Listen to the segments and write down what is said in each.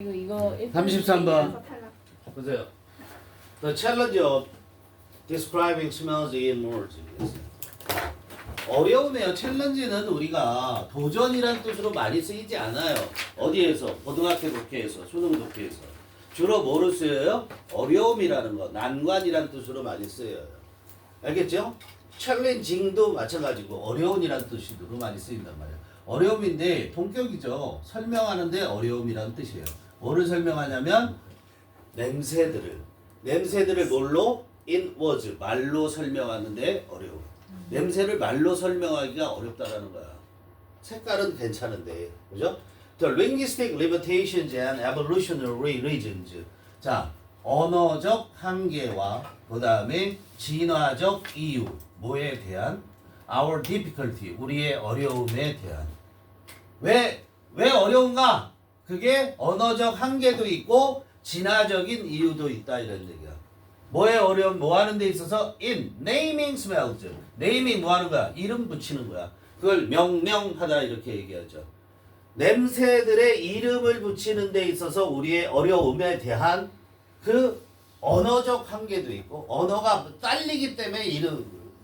이거 33번. 탈락. 보세요. The challenge of describing smells in words. 어려우네요. 챌린지는 우리가 도전이란 뜻으로 많이 쓰이지 않아요. 어디에서? 고등학교 독해에서, 수능 독해에서. 주로 뭐로 쓰여요? 어려움이라는 거, 난관이란 뜻으로 많이 쓰여요. 알겠죠? 챌린징도 마찬가지고 어려움이란 뜻으로 많이 쓰인단 말이에요. 어려움인데 동격이죠. 설명하는데 어려움이라는 뜻이에요. 뭐를 설명하냐면 냄새들을 뭘로? In words, 말로 설명하는데 어려워. 냄새를 말로 설명하기가 어렵다라는 거야. 색깔은 괜찮은데, 그죠? The linguistic limitations and evolutionary reasons. 자, 언어적 한계와 그 다음에 진화적 이유, 뭐에 대한? Our difficulty, 우리의 어려움에 대한. 왜 어려운가? 그게 언어적 한계도 있고 진화적인 이유도 있다 이런 얘기야. 뭐의 어려움, 뭐 하는 데 있어서 in naming smells. naming 뭐 하는 거야? 이름 붙이는 거야. 그걸 명명하다 이렇게 얘기하죠. 냄새들의 이름을 붙이는 데 있어서 우리의 어려움에 대한 그 언어적 한계도 있고 언어가 딸리기 때문에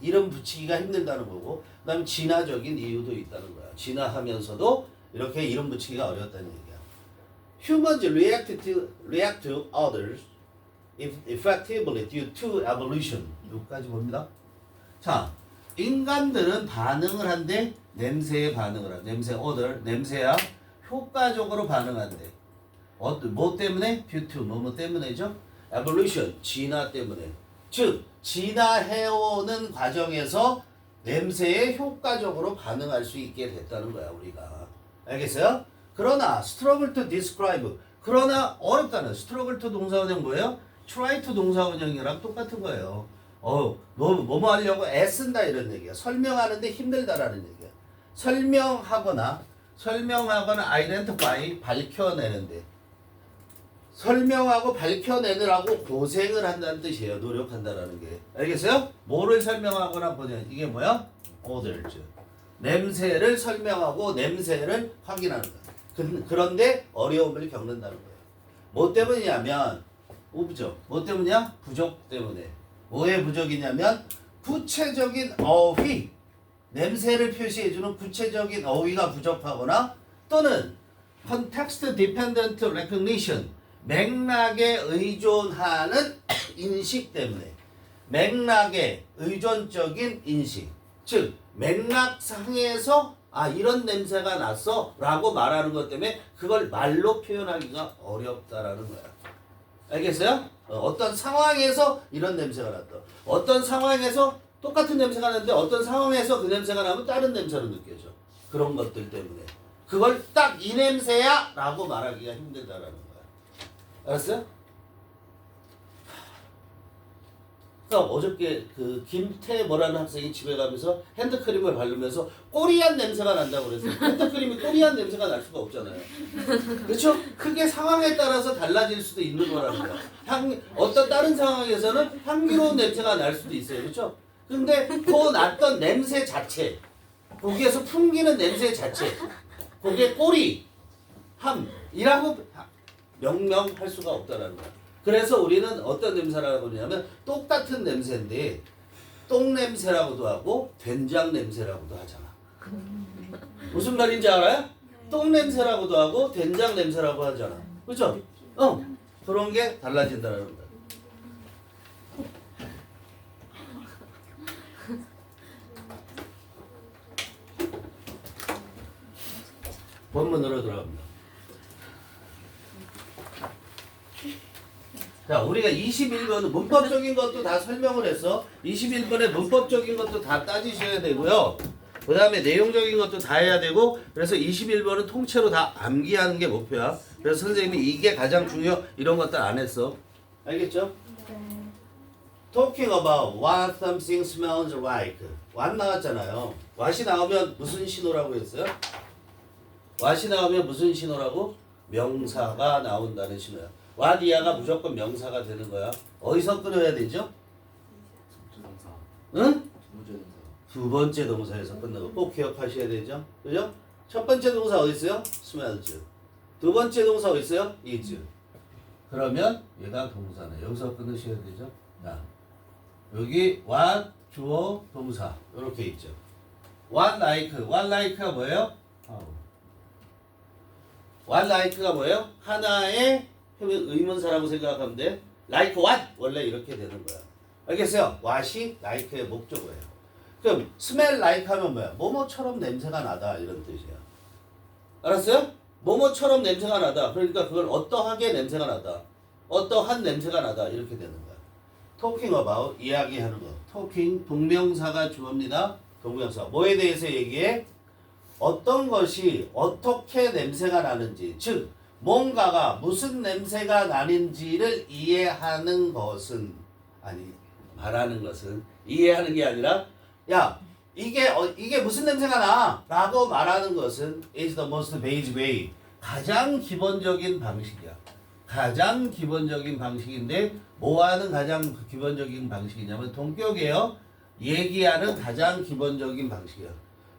이름 붙이기가 힘들다는 거고 그다음에 진화적인 이유도 있다는 거야. 진화하면서도 이렇게 이름 붙이기가 어려웠다는 얘기야. Humans react to others effectively due to evolution. 여기까지 봅니다. 자, 인간들은 반응을 한대. 냄새에 반응을 한대. 냄새 other, 냄새야 효과적으로 반응한대. 뭐 때문에? due to 뭐 때문에죠? evolution, 진화 때문에. 즉, 진화해오는 과정에서 냄새에 효과적으로 반응할 수 있게 됐다는 거야, 우리가. 알겠어요? 그러나 struggle to describe. 그러나 어렵다는 struggle to 동사원형 뭐예요? try to 동사원형이랑 똑같은 거예요. 뭐 하려고 애쓴다 이런 얘기야. 설명하는데 힘들다라는 얘기야. 설명하거나 identify 밝혀내는데 설명하고 밝혀내느라고 고생을 한다는 뜻이에요. 노력한다라는 게. 알겠어요? 뭐를 설명하거나 보면 이게 뭐야? others. 냄새를 설명하고 냄새를 확인하는 거야. 그런데 어려움을 겪는다는 거예요. 뭐 때문이냐면 부족. 뭐 때문이야? 부족 때문에. 뭐의 부족이냐면 구체적인 어휘. 냄새를 표시해주는 구체적인 어휘가 부족하거나 또는 context dependent recognition. 맥락에 의존하는 인식 때문에. 맥락에 의존적인 인식. 즉 맥락상에서 이런 냄새가 났어 라고 말하는 것 때문에 그걸 말로 표현하기가 어렵다라는 거야. 알겠어요? 어떤 상황에서 이런 냄새가 났다. 어떤 상황에서 똑같은 냄새가 나는데 어떤 상황에서 그 냄새가 나면 다른 냄새로 느껴져. 그런 것들 때문에. 그걸 딱 이 냄새야 라고 말하기가 힘들다라는 거야. 알았어요? 그러니까 어저께 그 김태모라는 학생이 집에 가면서 핸드크림을 바르면서 꼬리한 냄새가 난다고 그랬어요. 핸드크림이 꼬리한 냄새가 날 수가 없잖아요. 그렇죠? 그게 상황에 따라서 달라질 수도 있는 거라는 거야. 어떤 다른 상황에서는 향기로운 냄새가 날 수도 있어요. 그렇죠? 근데 그 났던 냄새 자체, 거기에서 풍기는 냄새 자체, 거기에 꼬리함이라고 명명할 수가 없다라는 거야. 그래서 우리는 어떤 냄새라고 하냐면 똑같은 냄새인데 똥냄새라고도 하고 된장 냄새라고도 하잖아. 무슨 말인지 알아요? 똥냄새라고도 하고 된장 냄새라고 하잖아. 그렇죠? 그런 게 달라진다는 거야. 본문으로 들어갑니다. 자, 우리가 21번은 문법적인 것도 다 설명을 했어. 21번에 문법적인 것도 다 따지셔야 되고요. 그 다음에 내용적인 것도 다 해야 되고, 그래서 21번은 통째로 다 암기하는 게 목표야. 그래서 선생님이 이게 가장 중요, 이런 것들 안 했어. 알겠죠? 네. Talking about what something smells like. what 나왔잖아요. what이 나오면 무슨 신호라고 했어요? what이 나오면 무슨 신호라고? 명사가 나온다는 신호야. 와디아가 무조건 명사가 되는 거야. 어디서 끊어야 되죠? 응? 두 번째 동사에서 끝나고 꼭 기억하셔야 되죠. 그죠? 첫 번째 동사 어디 있어요? smells. 두 번째 동사가 있어요? is. 그러면 얘가 동사네. 여기서 끊으셔야 되죠. 자, 여기 what 주어 동사 이렇게 있죠. what like가 뭐예요? what like가 뭐예요? 하나의 의문사라고 생각하면 돼. like what 원래 이렇게 되는 거야. 알겠어요? what이 like의 목적어예요. 그럼 smell like 하면 뭐야? 뭐뭐처럼 냄새가 나다 이런 뜻이야. 알았어요? 뭐뭐처럼 냄새가 나다. 그러니까 그걸 어떠하게 냄새가 나다. 어떠한 냄새가 나다 이렇게 되는 거야. talking about 이야기하는 거. talking 동명사가 주어입니다. 동명사 뭐에 대해서 얘기해? 어떤 것이 어떻게 냄새가 나는지, 즉 뭔가가 무슨 냄새가 나는지를 이해하는 것은 아니 말하는 것은 이해하는 게 아니라 야 이게 무슨 냄새가 나? 라고 말하는 것은 is the most basic way. 가장 기본적인 방식이야. 가장 기본적인 방식인데 뭐하는 가장 기본적인 방식이냐면 동격이에요. 얘기하는 가장 기본적인 방식이야.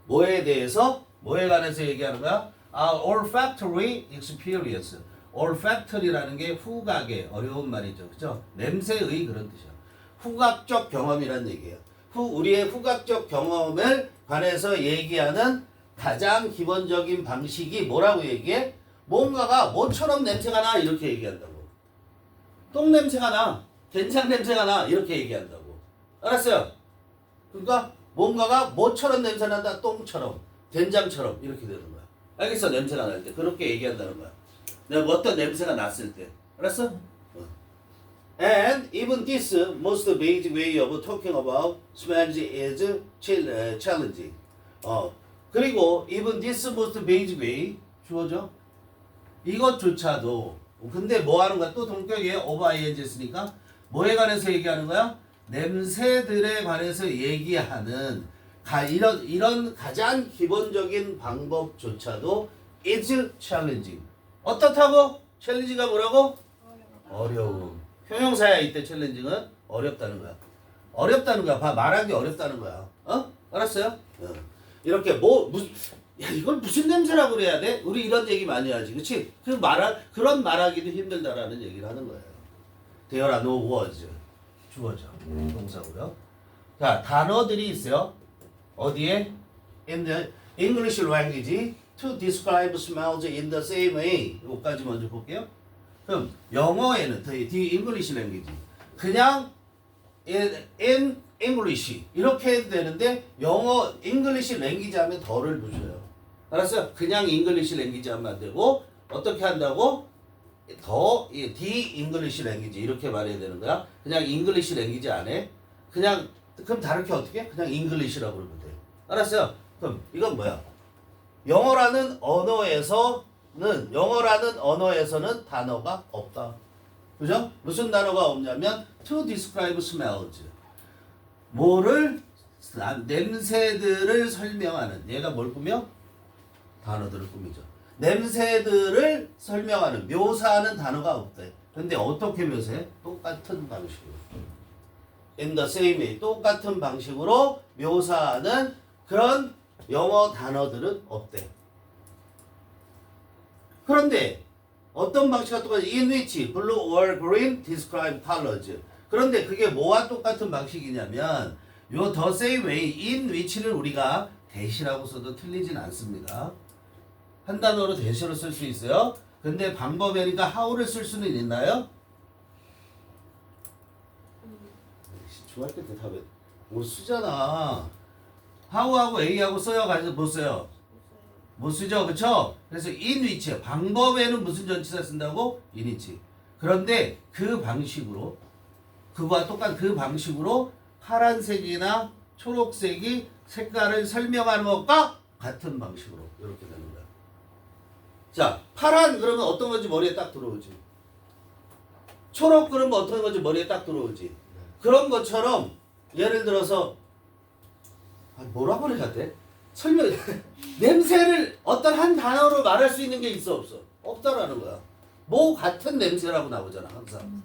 뭐에 대해서? 뭐에 관해서 얘기하는 거야? olfactory experience. olfactory라는 게 후각의 어려운 말이죠. 그죠? 냄새의 그런 뜻이야. 후각적 경험이란 얘기예요. 우리의 후각적 경험을 관해서 얘기하는 가장 기본적인 방식이 뭐라고 얘기해? 뭔가가 뭐처럼 냄새가 나 이렇게 얘기한다고. 똥 냄새가 나, 된장 냄새가 나 이렇게 얘기한다고. 알았어요? 그러니까 뭔가가 뭐처럼 냄새 난다, 똥처럼, 된장처럼 이렇게 되는 거야. 알겠어? 냄새가 날 때 그렇게 얘기한다는 거야. 내가 어떤 냄새가 났을 때. 알았어? And even this most basic way of talking about smells is challenging. 그리고 even this most basic way 주어져. 이것조차도 근데 뭐 하는 거야? 또 동격이에요. over ing 했으니까 뭐에 관해서 얘기하는 거야? 냄새들에 관해서 얘기하는 이런 가장 기본적인 방법조차도 is challenging. 어떻다고? 챌린지가 뭐라고? 어려움. 형용사야 이때 챌린징은 어렵다는 거야. 어렵다는 거야. 말하기 어렵다는 거야. 알았어요? 이렇게 야 이걸 무슨 냄새라고 그래야 돼? 우리 이런 얘기 많이 하지, 그렇지? 그런 말하기도 힘들다라는 얘기를 하는 거예요. There are no words. 주어져. 동사고요. 자 단어들이 있어요. 어디에? In the English language to describe smells in the same way. 이거까지 먼저 볼게요. 그럼 영어에는 the English language 그냥 in English 이렇게 해도 되는데 영어 English language 하면 더를 붙여요. 알았어요? 그냥 English language 하면 안 되고 어떻게 한다고? the English language 이렇게 말해야 되는 거야. 그냥 English language 안 해. 그럼 다르게 어떻게? 그냥 English라고 그러면 돼. 알았어요? 그럼 이건 뭐야? 영어라는 언어에서는 단어가 없다. 그죠? 무슨 단어가 없냐면 to describe smells. 냄새들을 설명하는. 얘가 뭘 꾸며? 단어들을 꾸미죠. 냄새들을 설명하는, 묘사하는 단어가 없대. 근데 어떻게 묘사해? 똑같은 방식으로. in the same way. 똑같은 방식으로 묘사하는 그런 영어 단어들은 없대. 그런데 어떤 방식과 똑같이 in which blue or green describe colors. 그런데 그게 뭐와 똑같은 방식이냐면 요 the same way in which를 우리가 대시라고 써도 틀리진 않습니다. 한 단어로 대시로 쓸 수 있어요. 근데 방법이니까 how를 쓸 수는 있나요? 중학교 때 답에 못 쓰잖아. how하고 a하고 써요? 가지고 못 써요? 못 쓰죠, 그쵸? 그래서 in which 방법에는 무슨 전치사 쓴다고? in which. 그런데 그 방식으로 그거와 똑같은 그 방식으로 파란색이나 초록색이 색깔을 설명하는 것과 같은 방식으로 이렇게 되는 거야. 자, 파란 그러면 어떤 건지 머리에 딱 들어오지. 초록 그러면 어떤 건지 머리에 딱 들어오지. 그런 것처럼 예를 들어서 뭐라고 해야 돼? 냄새를 어떤 한 단어로 말할 수 있는 게 있어 없어? 없다라는 거야. 뭐 같은 냄새라고 나오잖아 항상.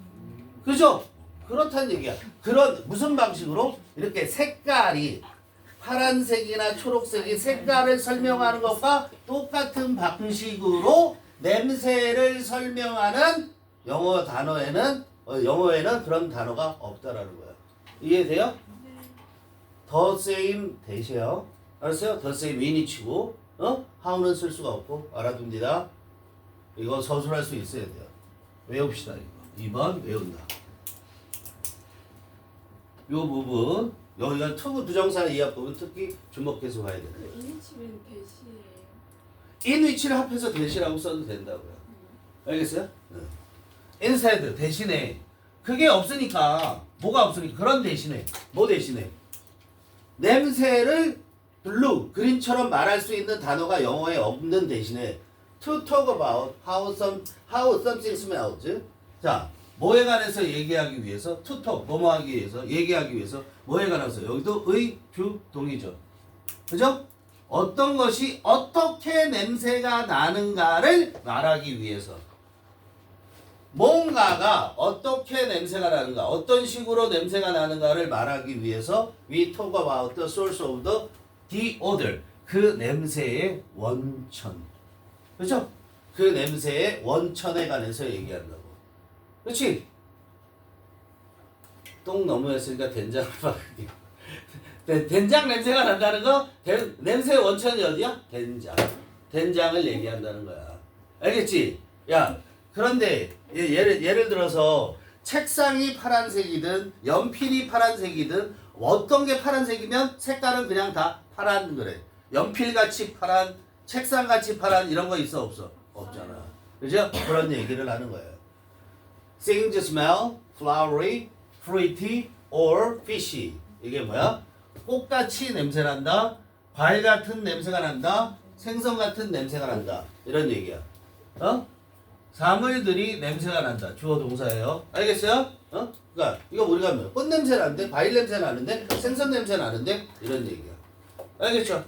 그죠? 그렇다는 얘기야. 무슨 방식으로? 이렇게 색깔이 파란색이나 초록색이 색깔을 설명하는 것과 똑같은 방식으로 냄새를 설명하는 영어 단어에는 영어에는 그런 단어가 없다라는 거야. 이해돼요? the same 대시요. 알았어요? the same win이 치고 how는 쓸 수가 없고 알아둡니다. 이거 서술할 수 있어야 돼요. 외웁시다 이거. 2번 외운다. 요 부분 여기가 투 부정사 이하 부분 특히 주목해서 봐야 돼요. 그 이니치면 대시예요. in which를 합해서 대시라고 써도 된다고요. 알겠어요? instead 대신에 그게 없으니까 뭐가 없으니까 그런 대신에 뭐 대신에 냄새를 blue 그린처럼 말할 수 있는 단어가 영어에 없는 대신에 to talk about how something smells. 자, 뭐에 관해서 얘기하기 위해서 to talk 뭐뭐 하기 위해서 얘기하기 위해서 뭐에 관해서 여기도 의, 주, 동이죠. 그죠? 어떤 것이 어떻게 냄새가 나는가를 말하기 위해서 뭔가가 어떻게 냄새가 나는가 어떤 식으로 냄새가 나는가를 말하기 위해서 we talk about the source of the odor 그 냄새의 원천 그죠? 그 냄새의 원천에 관해서 얘기한다고 그렇지? 똥 너무했으니까 된장을 바르기 된장 냄새가 난다는 거 냄새의 원천이 어디야? 된장 된장을 얘기한다는 거야 알겠지? 야 그런데 예를 들어서 책상이 파란색이든 연필이 파란색이든 어떤 게 파란색이면 색깔은 그냥 다 파란 그래 연필같이 파란 책상같이 파란 이런 거 있어 없어? 없잖아 그죠? 그런 얘기를 하는 거예요 Things smell flowery, fruity or fishy 이게 뭐야? 꽃같이 냄새 난다 과일 같은 냄새가 난다 생선 같은 냄새가 난다 이런 얘기야 사물들이 냄새가 난다. 주어 동사예요. 알겠어요? 그러니까 이거 우리가 뭐 꽃냄새 나는데 과일 냄새 나는데 생선 냄새 나는데 이런 얘기야. 알겠죠?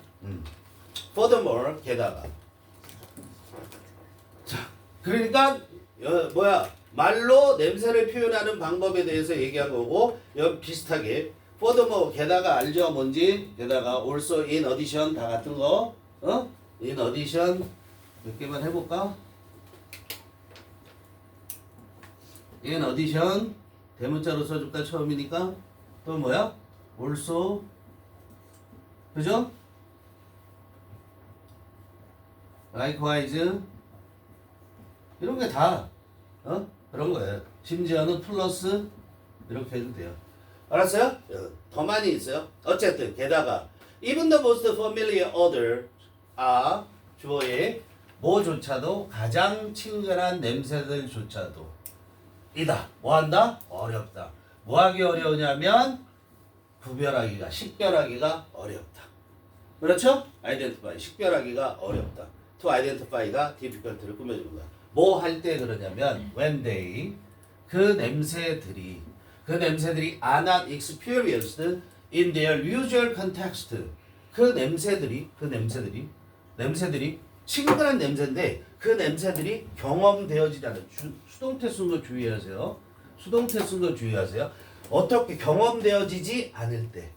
Furthermore 게다가 자 그러니까 말로 냄새를 표현하는 방법에 대해서 얘기한 거고 비슷하게 furthermore 게다가 알죠? 뭔지? 게다가 also in addition 다 같은 거 in addition 몇 개만 해볼까? in addition 대문자로 써줄까 처음이니까 또 뭐야? also 그죠? likewise 이런 게 다 그런 거예요. 심지어는 플러스 이렇게 해도 돼요. 알았어요? 더 많이 있어요. 어쨌든 게다가 even the most familiar odor 주어의 뭐조차도 가장 친근한 냄새들조차도 이다. 뭐한다? 어렵다. 뭐하기 어려우냐면 구별하기가 식별하기가 어렵다. 그렇죠? identify 식별하기가 어렵다. to identify가 difficult를 꾸며주는 거야. 뭐 할 때 그러냐면 when they 그 냄새들이 are not experienced in their usual context 그 냄새들이 친근한 냄새인데 그 냄새들이 경험되어지지 않아요. 수동태 쓴 거 주의하세요. 수동태 쓴 거 주의하세요. 어떻게 경험되어지지 않을 때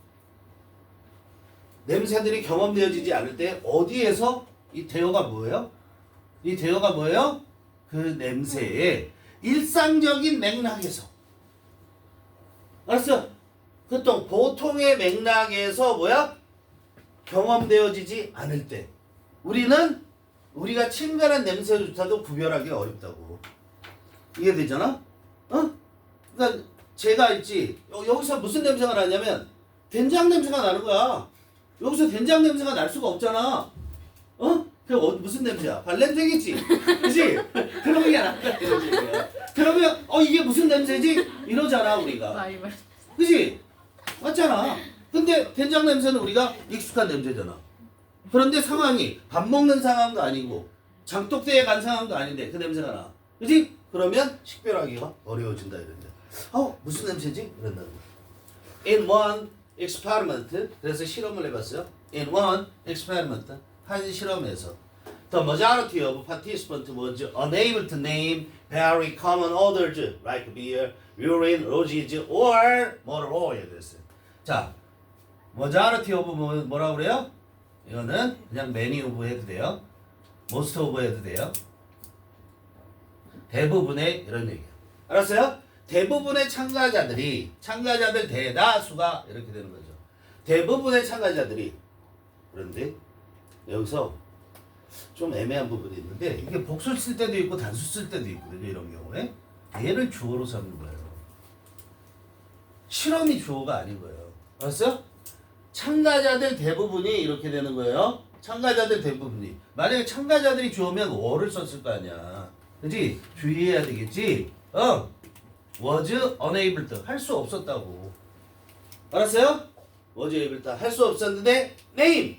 냄새들이 경험되어지지 않을 때 어디에서 이 대어가 뭐예요? 이 대어가 뭐예요? 그 냄새의 일상적인 맥락에서 알았어? 그또 보통의 맥락에서 경험되어지지 않을 때 우리가 친근한 냄새조차도 구별하기가 어렵다고. 이해되잖아? 그러니까 제가 있지 여기서 무슨 냄새가 나냐면 된장 냄새가 나는 거야. 여기서 된장 냄새가 날 수가 없잖아. 그 무슨 냄새야? 발냄새겠지? 그치? 그러면 이게 낫다 이런 얘기야. 그러면 이게 무슨 냄새지? 이러잖아 우리가. 그치? 맞잖아. 근데 된장 냄새는 우리가 익숙한 냄새잖아. 그런데 상황이 밥 먹는 상황도 아니고 장독대에 간 상황도 아닌데 그 냄새가 나. 그치? 그러면 식별하기가 어려워진다 이런데. 무슨 냄새지? 이런다고. In one experiment 그래서 실험을 해봤어요. In one experiment 한 실험에서 the majority of participants was unable to name very common odors like beer, urine, roses or motor oil 됐어요. 자, majority of 뭐라고 그래요? 이거는 그냥 many of 해도 돼요. most of 해도 돼요. 대부분의 이런 얘기야. 알았어요? 대부분의 참가자들 대다수가 이렇게 되는 거죠. 대부분의 참가자들이. 그런데 여기서 좀 애매한 부분이 있는데 이게 복수를 쓸 때도 있고 단수 쓸 때도 있거든요. 이런 경우에 얘를 주어로 삼는 거예요. 실험이 주어가 아닌 거예요. 알았어요? 참가자들 대부분이 이렇게 되는 거예요. 참가자들 대부분이. 만약에 참가자들이 주어면 were를 썼을 거 아니야. 그치? 주의해야 되겠지? was unable to. 할 수 없었다고. 알았어요? was able to. 할 수 없었는데 name.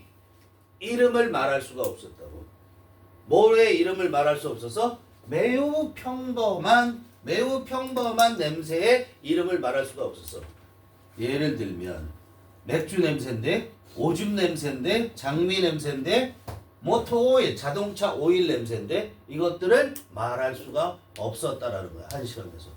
이름을 말할 수가 없었다고. 뭐의 이름을 말할 수 없어서? 매우 평범한 냄새의 이름을 말할 수가 없었어. 예를 들면 맥주 냄새인데, 오줌 냄새인데, 장미 냄새인데, 모터 오일, 자동차 오일 냄새인데 이것들을 말할 수가 없었다라는 거야. 한 실험에서.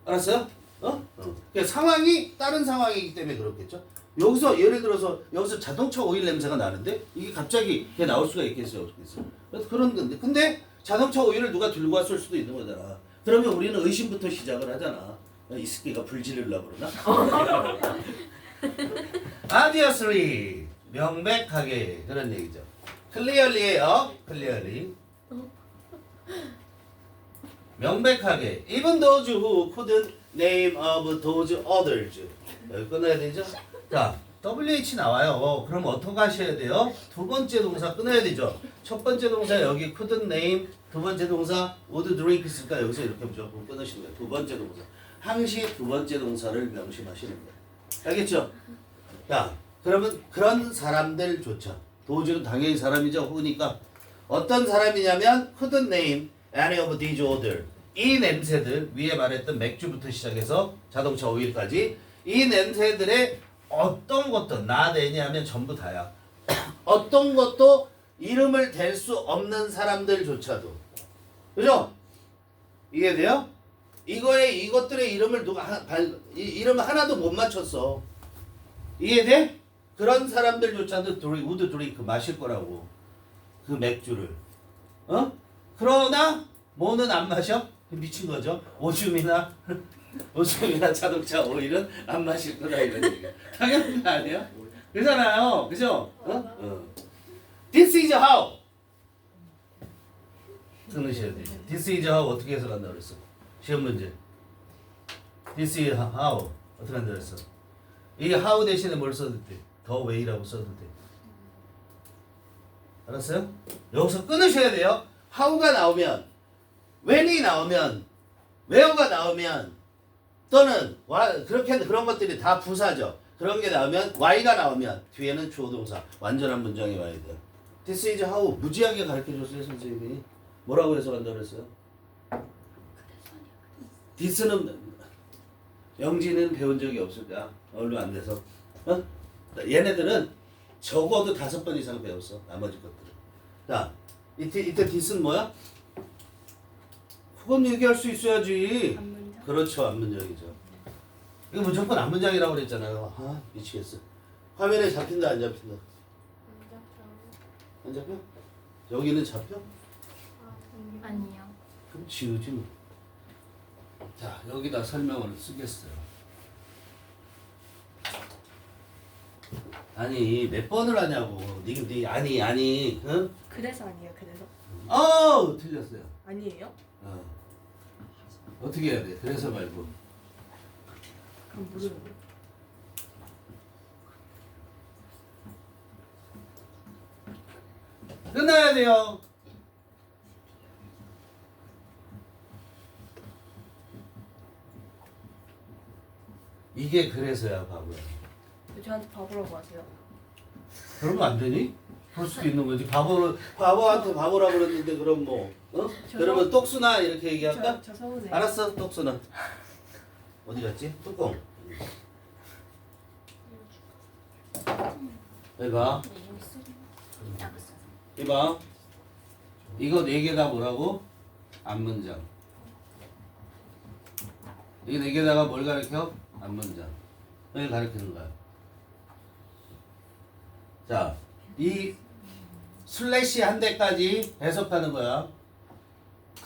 알았어요? 그러니까 상황이 다른 상황이기 때문에 그렇겠죠. 여기서 예를 들어서 여기서 자동차 오일 냄새가 나는데 이게 갑자기 이게 나올 수가 있겠어요, 없겠어요? 그런 건데. 근데 자동차 오일을 누가 들고 왔을 수도 있는 거잖아. 그러면 우리는 의심부터 시작을 하잖아. 이 새끼가 불지르려고 그러나? Obviously, 명백하게 그런 얘기죠. Clearly예요. Clearly. 명백하게. Even those who couldn't name of those others. 여기 끊어야 되죠? 자, WH 나와요. 그럼 어떻게 하셔야 돼요? 두 번째 동사 끊어야 되죠. 첫 번째 동사 여기 couldn't name, 두 번째 동사 would drink 있으니까 여기서 이렇게 무조건 끊으시는 거예요. 두 번째 동사. 항시 두 번째 동사를 명심하시는 거예요. 알겠죠? 자, 그러면 그런 사람들조차 도저히 당연히 사람이죠. 후니까 어떤 사람이냐면 couldn't name any of these odor. 이 냄새들 위에 말했던 맥주부터 시작해서 자동차 오일까지 이 냄새들의 어떤 것도 not any 하면 전부 다야. 어떤 것도 이름을 댈 수 없는 사람들조차도. 그죠? 이해돼요? 이것들의 이름을 이름 하나도 못 맞췄어. 이해돼? 그런 사람들조차도 would drink 마실 거라고. 그 맥주를. 그러나 뭐는 안 마셔? 미친 거죠. 오줌이나 자동차 오일은 안 마실 거다 이런 얘기야. 당연한 거 아니에요? 그러잖아요. 그죠? This is how. 들으셔야 돼요. This is how 어떻게 해석한다고 그랬어? 시험 문제. This is how 어떻게 한다고 그랬어? 이 how 대신에 뭘 써도 돼? the way라고 써도 돼. 알았어요? 여기서 끊으셔야 돼요. how가 나오면, when이 나오면, where가 나오면, 또는 그런 것들이 다 부사죠. 그런 게 나오면 why가 나오면 뒤에는 주어 동사 완전한 문장이 와야 돼요. This is how 무지하게 가르쳐줬어요 선생님이. 뭐라고 해석한다고 그랬어요? this는 영지는 배운 적이 없을 거야. 얼마 안 돼서. 얘네들은 적어도 5번 이상 배웠어. 나머지 것들은. 자, 이때 this는 뭐야? 그건 얘기할 수 있어야지. 앞문장? 그렇죠. 앞문장이죠. 이거 무조건 앞문장이라고 그랬잖아요. 아, 미치겠어. 화면에 잡힌다 안 잡힌다? 안 잡혀? 여기는 잡혀? 아니요. 그럼 지우지 뭐. 자, 여기다 설명을 쓰겠어요. 아니, 몇 번을 하냐고. 아니, 응? 그래서 아니에요. 그래서 틀렸어요. 아니에요? 어떻게 해야 돼? 그래서 말고. 그럼 모르는데. 끝나야 돼요. 이게 그래서야 바보야. 왜 저한테 바보라고 하세요? 그러면 안 되니? 그럴 수도 있는 거지. 바보한테 바보라고 그랬는데 그럼 뭐, 그러면 똑수나 이렇게 얘기할까? 저 서운해요. 알았어, 똑수나. 어디 갔지? 뚜껑. 이봐. 이봐. 이거 4개가 뭐라고? 앞문장. 이 4개다가 뭘 가르쳐? 앞문장. 이걸 가르치는 거야. 자, 이 슬래시 한 대까지 해석하는 거야.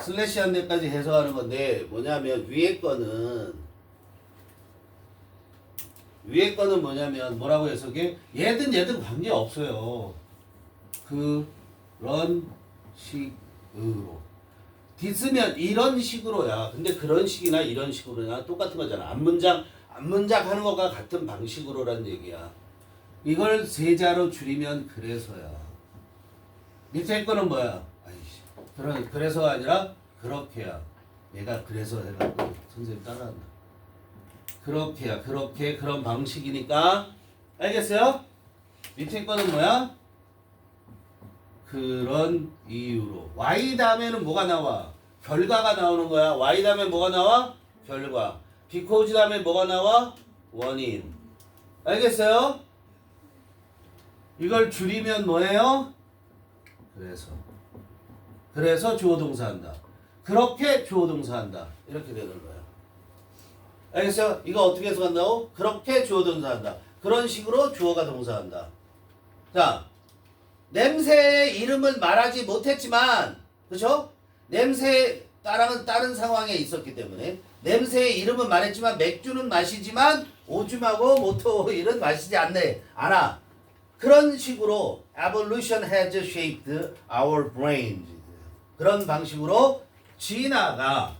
슬래시 한 대까지 해석하는 건데 뭐냐면 위에 거는 뭐냐면 뭐라고 해석해? 얘든 관계 없어요. 그런 식으로 디스면 이런 식으로야. 근데 그런 식이나 이런 식으로나 똑같은 거잖아. 앞문장 하는 거가 같은 방식으로란 얘기야. 이걸 세자로 줄이면 그래서야. 밑에 거는 뭐야? 아이씨. 그래서가 아니라 그렇게야. 얘가 그래서 해갖고 선생님 따라한다. 그렇게야. 그렇게 그런 방식이니까 알겠어요? 밑에 거는 뭐야? 그런 이유로. Y 다음에는 뭐가 나와? 결과가 나오는 거야. Y 다음에 뭐가 나와? 결과. because 다음에 뭐가 나와? 원인. 알겠어요? 이걸 줄이면 뭐예요? 그래서 주어 동사 한다. 그렇게 주어 동사 한다. 이렇게 되는 거야. 알겠어요? 이거 어떻게 해석한다고? 그렇게 주어 동사 한다. 그런 식으로 주어가 동사한다. 자, 냄새의 이름을 말하지 못했지만, 그렇죠? 냄새에 다른 상황에 있었기 때문에 냄새의 이름은 말했지만 맥주는 마시지만 오줌하고 모터오일은 마시지 않아. 그런 식으로 evolution has shaped our brains. 그런 방식으로 진화가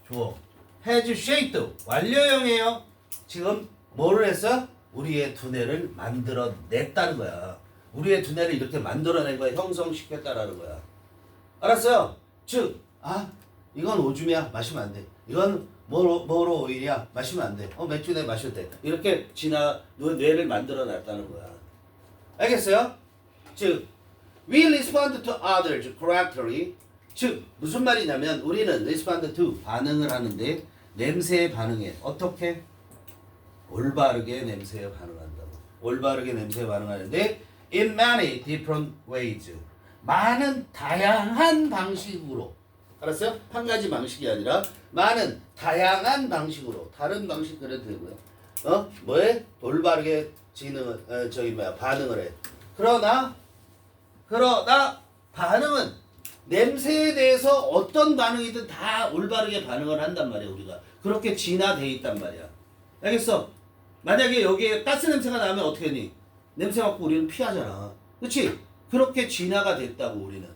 주어 has shaped 완료형이에요. 지금 뭐를 했어? 우리의 두뇌를 만들어냈다는 거야. 우리의 두뇌를 이렇게 만들어낸 거야. 형성시켰다라는 거야. 알았어요? 즉, 이건 오줌이야. 마시면 안 돼. 이건 뭐로 오일이야. 마시면 안 돼. 맥주 내 마셔도 돼. 이렇게 뇌를 만들어놨다는 거야. 알겠어요? 즉, we respond to others correctly. 즉, 무슨 말이냐면 우리는 respond to 반응을 하는데 냄새에 반응해. 어떻게? 올바르게 냄새에 반응한다고. 올바르게 냄새에 반응하는데 in many different ways. 많은 다양한 방식으로. 알았어요? 한 가지 방식이 아니라 많은 다양한 방식으로. 다른 방식 그래도 되고요. 뭐에? 올바르게 반응을 해. 그러나 반응은 냄새에 대해서 어떤 반응이든 다 올바르게 반응을 한단 말이야, 우리가. 그렇게 진화돼 있단 말이야. 알겠어? 만약에 여기에 가스 냄새가 나면 어떻게 하니? 냄새 맡고 우리는 피하잖아. 그렇지? 그렇게 진화가 됐다고 우리는.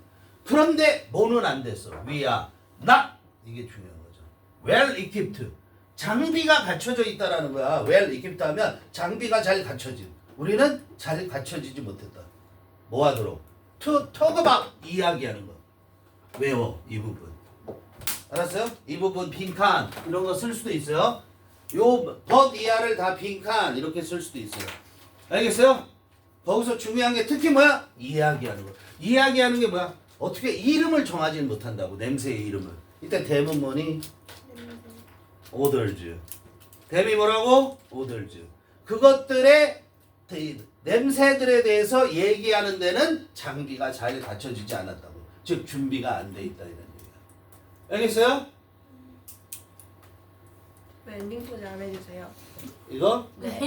그런데 뭐는 안 됐어? We are not. 이게 중요한 거죠. Well equipped. 장비가 갖춰져 있다라는 거야. Well equipped 하면 장비가 잘 갖춰진. 우리는 잘 갖춰지지 못했다. 뭐 하도록? To talk about. 이야기하는 거. 외워. 이 부분. 알았어요? 이 부분 빈칸 이런 거 쓸 수도 있어요. 요 but 이하를 다 빈칸 이렇게 쓸 수도 있어요. 알겠어요? 거기서 중요한 게 특히 뭐야? 이야기하는 거. 이야기하는 게 뭐야? 어떻게 이름을 정하지는 못한다고. 냄새의 이름을. 이때 대문 뭐니? 오더즈. 댐이 뭐라고? 오더즈. 그것들의 냄새들에 대해서 얘기하는 데는 장비가 잘 갖춰지지 않았다고. 즉 준비가 안 돼 있다 이런 얘기야. 알겠어요? 왜 엔딩 포즈 안 해주세요? 이거? 네.